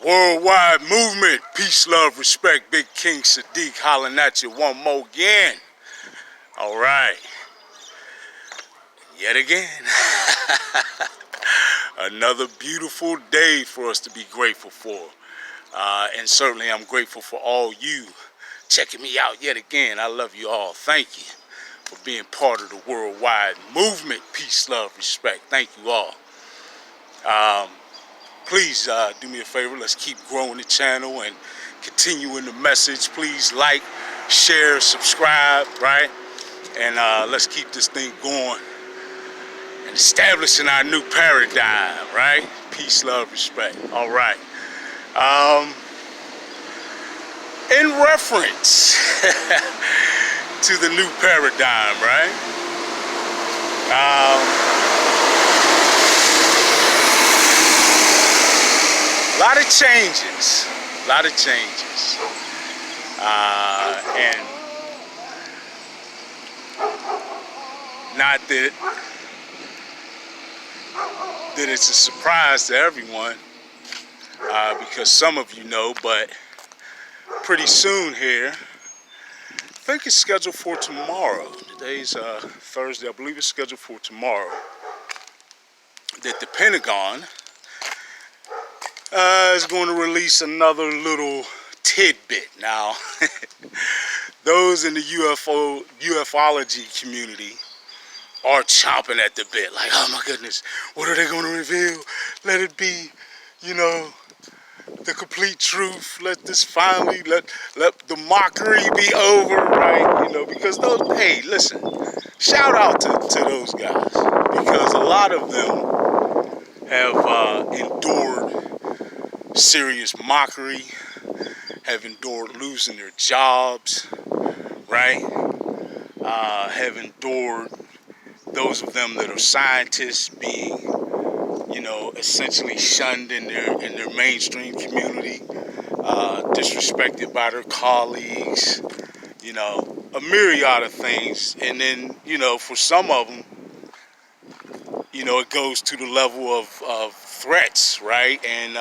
Worldwide movement, peace, love, respect. Big King Sadiq hollering at you one more again. All right, yet again. Another beautiful day for us to be grateful for. And certainly I'm grateful for all you checking me out yet again. I love you all. Thank you for being part of the worldwide movement, peace, love, respect. Thank you all. Please do me a favor. Let's keep growing the channel and continuing the message. Please like, share, subscribe, right? And let's keep this thing going and establishing our new paradigm, right? Peace, love, respect. All right. In reference to the new paradigm, right? A lot of changes, and not that it's a surprise to everyone, because some of you know, but pretty soon here, I think it's scheduled for tomorrow. Today's Thursday, I believe it's scheduled for tomorrow, that the Pentagon is going to release another little tidbit. Now, those in the UFOlogy community are chomping at the bit, like, oh my goodness, what are they going to reveal? Let it be, you know, the complete truth. Let this finally, let the mockery be over, right? You know, because those, hey, listen, shout out to those guys, because a lot of them have endured serious mockery, have endured losing their jobs, right? Have endured those of them that are scientists being, you know, essentially shunned in their mainstream community, disrespected by their colleagues, you know, a myriad of things. And then, you know, for some of them, you know, it goes to the level of threats, right? And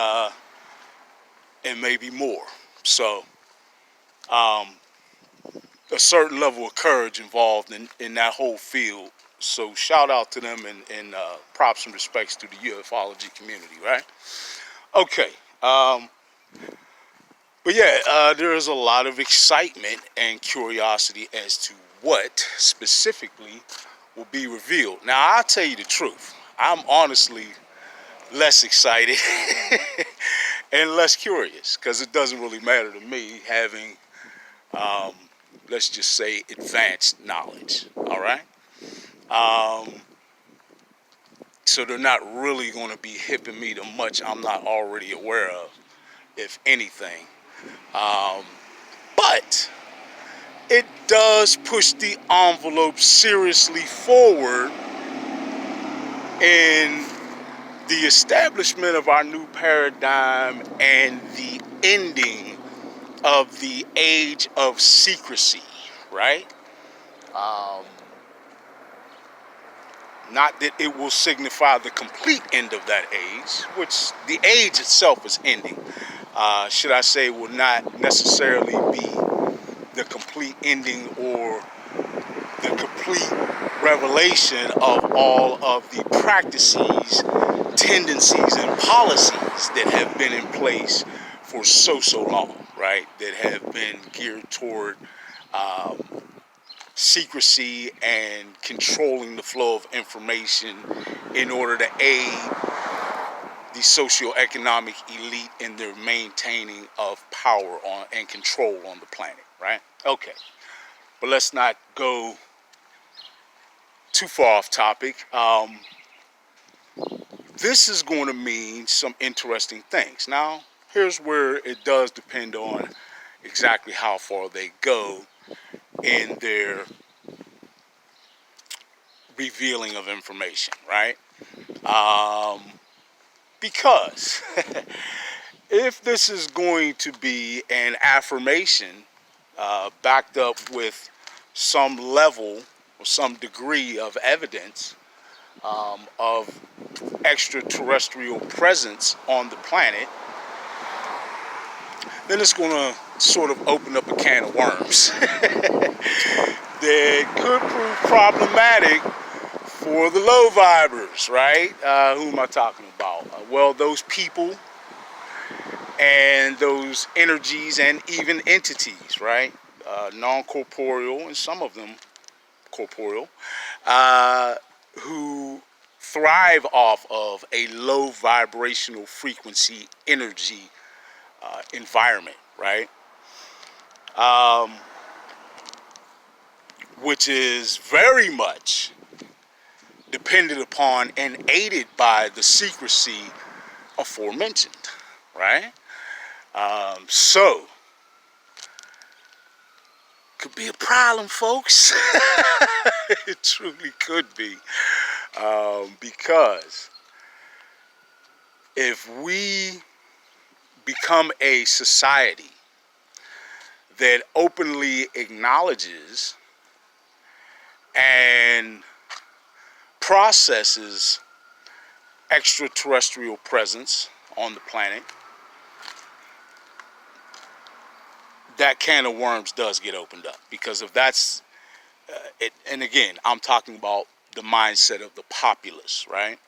maybe more. So, a certain level of courage involved in that whole field. So shout out to them, and props and respects to the ufology community, right? Okay. But yeah, there is a lot of excitement and curiosity as to what specifically will be revealed. Now, I'll tell you the truth. I'm honestly less excited and less curious, because it doesn't really matter to me having, let's just say, advanced knowledge, all right? So they're not really going to be hipping me to much I'm not already aware of, if anything. But it does push the envelope seriously forward in the establishment of our new paradigm and the ending of the age of secrecy, right? Not that it will signify the complete end of that age, which the age itself is ending. Should I say, will not necessarily be the complete ending or the complete revelation of all of the practices, tendencies, and policies that have been in place for so long, right? That have been geared toward secrecy and controlling the flow of information in order to aid the socioeconomic elite in their maintaining of power on and control on the planet, right? Okay, but let's not go too far off topic. This is going to mean some interesting things. Now, here's where it does depend on exactly how far they go in their revealing of information, right? Because if this is going to be an affirmation backed up with some level or some degree of evidence of extraterrestrial presence on the planet, then it's going to sort of open up a can of worms that could prove problematic for the low vibers, right? Who am I talking about? Well, those people and those energies and even entities, right? Non-corporeal and some of them corporeal, who thrive off of a low vibrational frequency energy environment, right? Which is very much dependent upon and aided by the secrecy aforementioned, right? So, could be a problem, folks. It truly could be. Because if we become a society that openly acknowledges and processes extraterrestrial presence on the planet, that can of worms does get opened up. Because if that's it, and again, I'm talking about the mindset of the populace, right?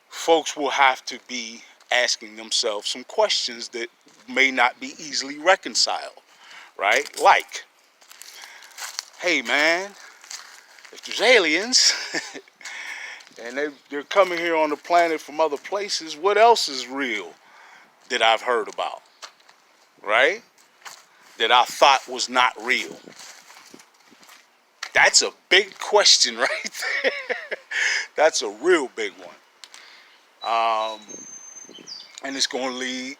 Folks will have to be asking themselves some questions that may not be easily reconciled, right? Like, hey man, if there's aliens and they're coming here on the planet from other places, what else is real that I've heard about, right? That I thought was not real? That's a big question right there. That's a real big one. And it's going to lead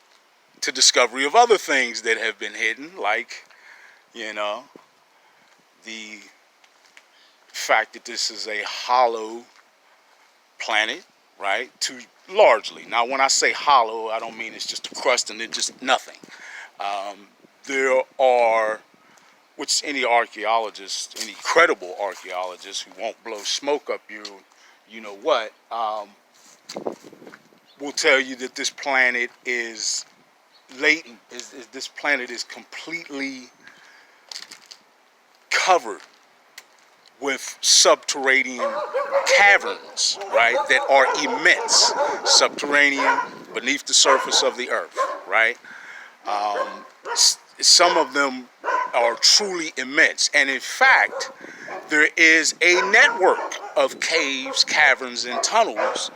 to discovery of other things that have been hidden, like, you know, the fact that this is a hollow planet, right? To largely. Now, when I say hollow, I don't mean it's just a crust and it's just nothing. There are, which any archaeologist, any credible archaeologist who won't blow smoke up you know what, will tell you that this planet is latent. This planet is completely covered with subterranean caverns, right, that are immense, subterranean, beneath the surface of the earth, right? Some of them are truly immense, and in fact, there is a network of caves, caverns, and tunnels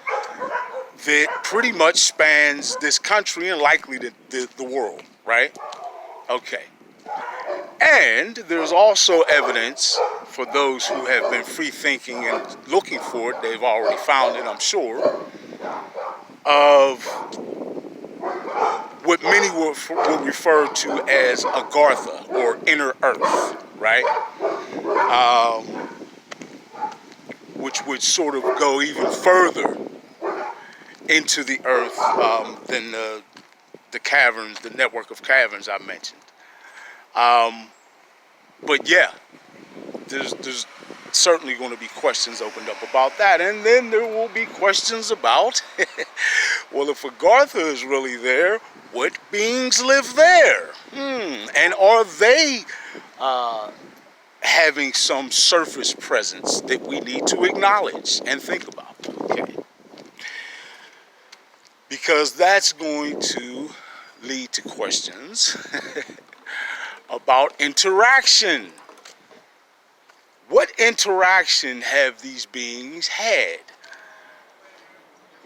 that pretty much spans this country and likely the world, right? Okay. And there's also evidence for those who have been free thinking and looking for it, they've already found it, I'm sure, of what many would refer to as Agartha, or inner earth, right? Which would sort of go even further into the earth than the caverns, the network of caverns I mentioned. But yeah, there's certainly going to be questions opened up about that. And then there will be questions about, well, if Agartha is really there, what beings live there? And are they having some surface presence that we need to acknowledge and think about? Okay. Because that's going to lead to questions about interaction. What interaction have these beings had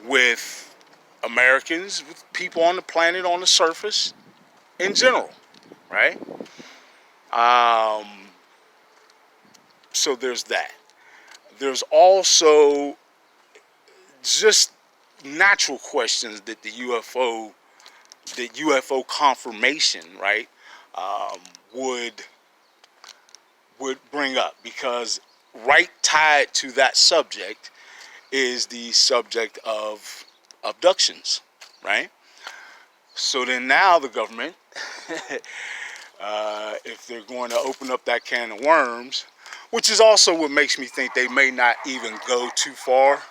with Americans, with people on the planet, on the surface, in general, right? So there's that. There's also just natural questions that the UFO confirmation, right, would bring up, because right tied to that subject is the subject of abductions, right? So then now the government, if they're going to open up that can of worms, which is also what makes me think they may not even go too far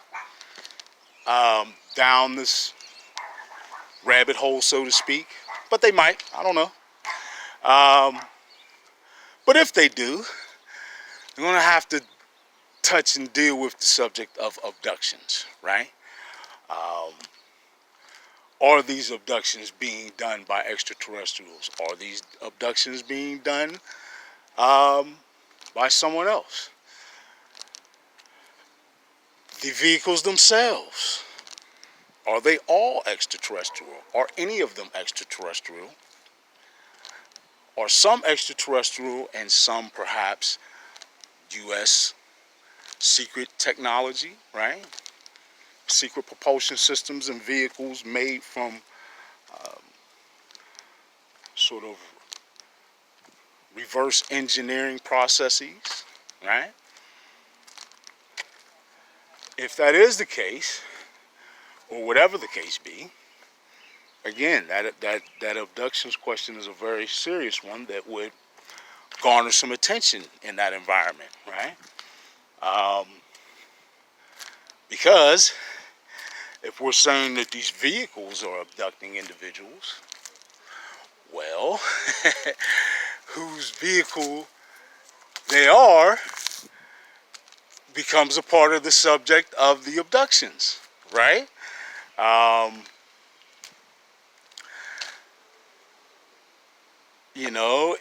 down this rabbit hole, so to speak. But they might. I don't know. But if they do, they're going to have to touch and deal with the subject of abductions, right? Are these abductions being done by extraterrestrials? Are these abductions being done by someone else? The vehicles themselves, are they all extraterrestrial? Are any of them extraterrestrial? Are some extraterrestrial and some perhaps U.S. secret technology, right? Secret propulsion systems and vehicles made from sort of reverse engineering processes, right? If that is the case, or whatever the case be, again, that abductions question is a very serious one that would garner some attention in that environment, right? Because if we're saying that these vehicles are abducting individuals, well, whose vehicle they are becomes a part of the subject of the abductions, right?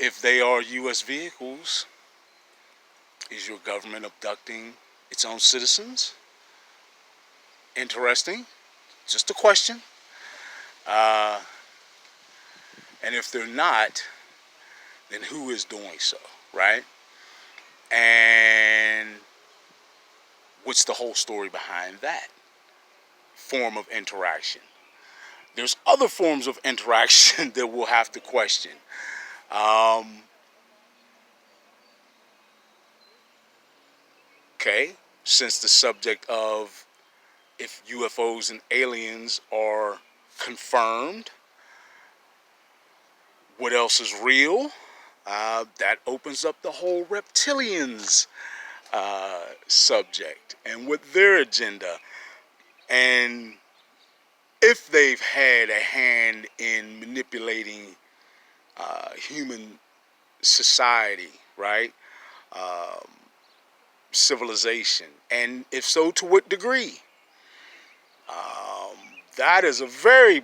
If they are U.S. vehicles, is your government abducting its own citizens? Interesting. Just a question. And if they're not, then who is doing so, right? And what's the whole story behind that form of interaction? There's other forms of interaction that we'll have to question. Okay, since the subject of if UFOs and aliens are confirmed, what else is real? That opens up the whole reptilians subject and what their agenda. And if they've had a hand in manipulating human society, right? Civilization. And if so, to what degree? That is a very